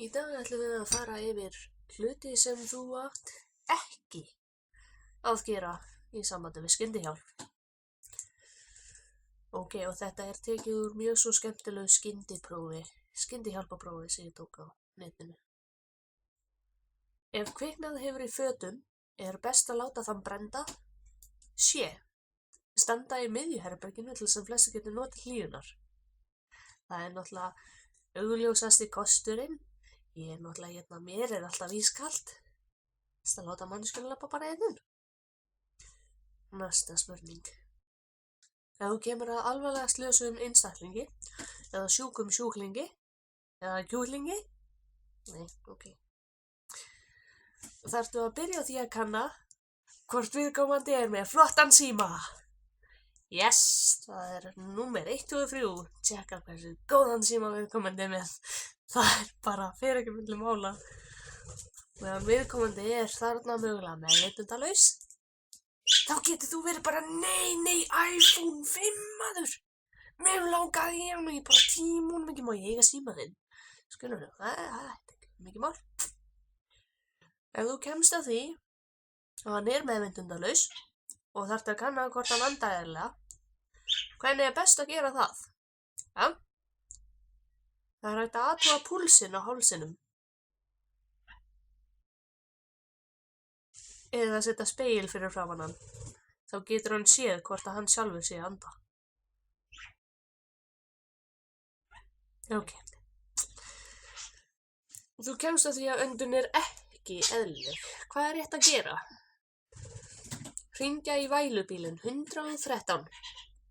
Í dag ætlum við að fara yfir hluti sem þú átt ekki að gera í sambandi við skyndihjálp. Ok, og þetta er tekið úr mjög svo skemmtilegu skyndihjálpaprófi sem ég tók á netinu. Ef kviknað hefur í fötum, er best að láta þann brenda. C. Standa í miðjuherberginu til þess að flestir getur notið hlýjunar. Það er náttúrulega augljósasti kosturinn. Ég er náttúrulega mér er alltaf ískalt. Þess að láta manneskjuna labba bara inn. Næsta spurning. Ef þú kemur að alvarlega slösuðum einstaklingi, eða sjúkum sjúklingi, eða kjúklingi, nei, ok. Þarftu að byrja á því að kanna hvort viðkomandi er með flottan síma. Yes, það er númer 1 og 3. Tjekka hversu góðan síma viðkomandi er með. Það er bara fyrir ekki milli mála. Meðan viðkomandi er þarna mögulega meðvitundalaus, þá getur þú verið bara nei, iPhone 5 maður. Mér langaði ég hann ekki bara 10 múnum ekki má ég eiga símaðinn. Skilur þú, það er ekki mikið mál. Ef þú kemst að því að hann er meðvitundalaus og þarftu að kanna hvort hann andar eðlilega, hvernig er best að gera það? Ja? Það er hægt að athuga púlsinn á hálsinum. Eða að setja spegil fyrir framan hann. Þá getur hann séð hvort að hann sjálfur sé að anda. Ok. Þú kemst að því að öndun er ekki eðlileg. Hvað er rétt að gera? Hringja í vælubílinn 113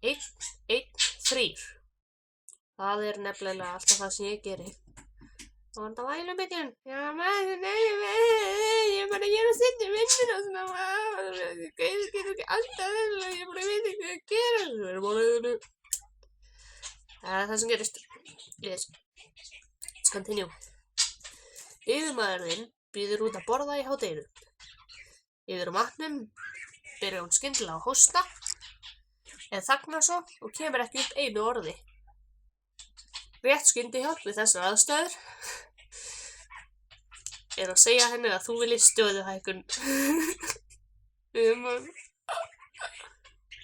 113. Það er nefnilega alltaf það sem ég geri. Og þetta vælubílinn. Já, maður, ég bara að setja vinnuna svona. Ég getur ekki alltaf eðlilega. Ég bara veit ekki hvað að gera. Það er máliðinu. Það er það sem gerist. Yes. Let's continue. Yfirmaðurinn býður út að borða í hádeginu. Yfir matnum byrjar hún skyndilega að hósta, eða þagnar svo og kemur ekki upp einu orði. Rétt skyndihjálp við þessar aðstæður er að segja henni að þú viljið stöðuhækkun.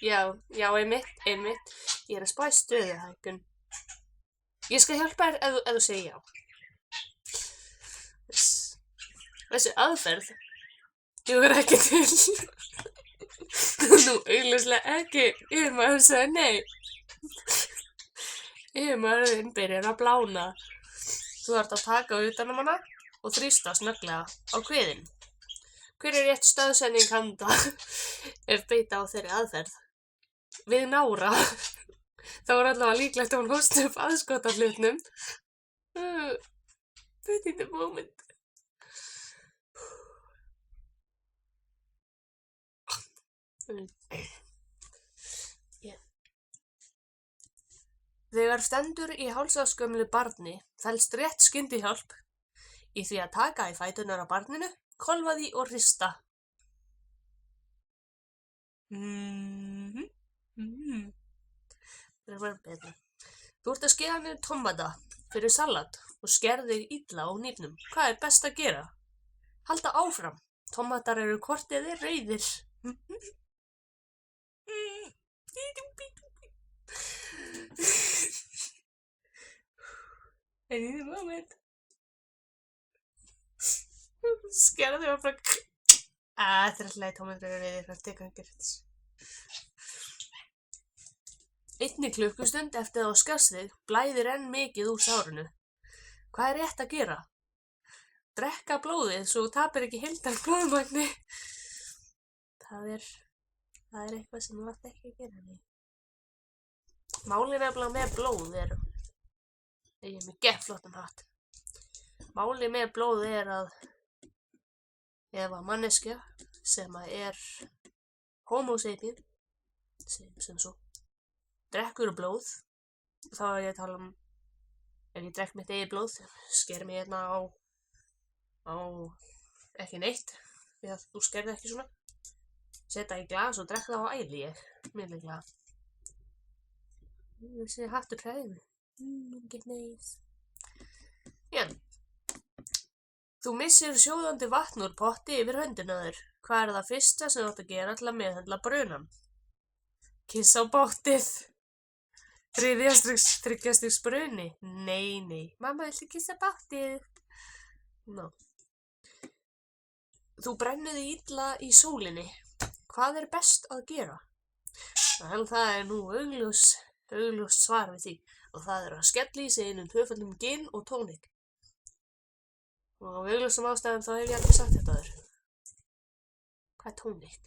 Já, einmitt. Ég er að spá í stöðuhækkun. Ég skal hjálpa þér ef þú segir já. Þessi aðferð dugar ekki til. Nú augljóslega ekki. Yfirmaður sagði nei. Yfirmaðurinn byrjar að blána. Þú þarft að taka utan um hana og þrýsta snögglega á kviðinn. Hver er rétt stöðsending handa ef beita á þeirri aðferð? Við nára. Þá er allavega líklegt að hún hósti upp aðskotahlutnum. But in the moment. Yeah. Þegar stendur í hálsaskömmlu barni felst rétt skyndihjálp í því að taka í fæturnar á barninu, kolfa því og hrista. Það var betra. Þú ert að skera niður tómata fyrir salat og skerð þig illa á hnífnum. Hvað er best að gera? Halda áfram. Tómatar eru hvort eða rauðir. I need a moment. Skerðu og bara... þetta er alltaf tómatar eru rauðir. Það tekur ekki eftir. 1 klukkustund eftir að þú skarst þig blæðir enn mikið úr sárinu. Hvað er rétt að gera? Drekka blóðið svo þú tapir ekki heildarblóðmagni. Það er eitthvað sem þú átt ekki að gera. Málið nefnilega með blóð er... Ég er með geðflottan hatt. Málið með blóð er að ef að manneskja sem er homo sapien, sem svo, drekkur blóð, þá er ég að tala um ef ég drekk mitt eigið blóð, sker mig hérna á ekki neitt, því að þú skerði ekki svona, setja í glas og drekka það á æli ég, mjög Þessi hattur hræðir mig. Get neis. Já. Þú missir sjóðandi vatn úr potti yfir höndina þér. Hvað er það fyrsta sem þú átt að gera til að meðhöndla brunann? Kissa á báttið. Þriggja stigs bruni? Nei. Mamma, viltu kissa báttið? No. Þú brennur þig illa í sólinni. Hvað er best að gera? En það er nú augljóst svar við því. Og það er að skella í sig einum 2 gin og tónik. Og á augljósum ástæðum þá hef ég aldrei sagt þetta þér. Hvað er tónik?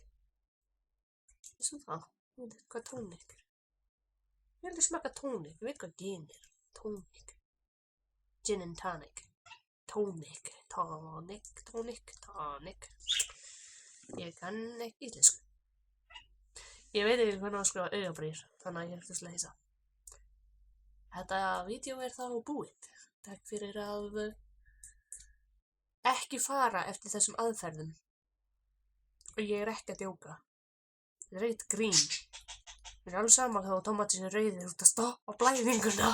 Vissum það? Hvað er tónik? Ég hef aldrei smakað tónik. Ég veit hvað gin er. Tónik. Gin and tonic. Tónik. Tónik. Ég kann ekki íslensku. Ég veit ekki hvernig að skrifa augabrýr, þannig að ég er hlustlega hissa. Þetta vídeo er þá búið. Takk fyrir að ekki fara eftir þessum aðferðum. Og ég er ekki að djóka. Þetta er ekkert grín. Mér er alveg sama þá tómatir sem rauðir út að stoppa blæðinguna.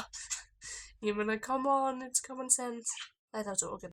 Ég meina, come on, it's common sense. Það er það svo, ok.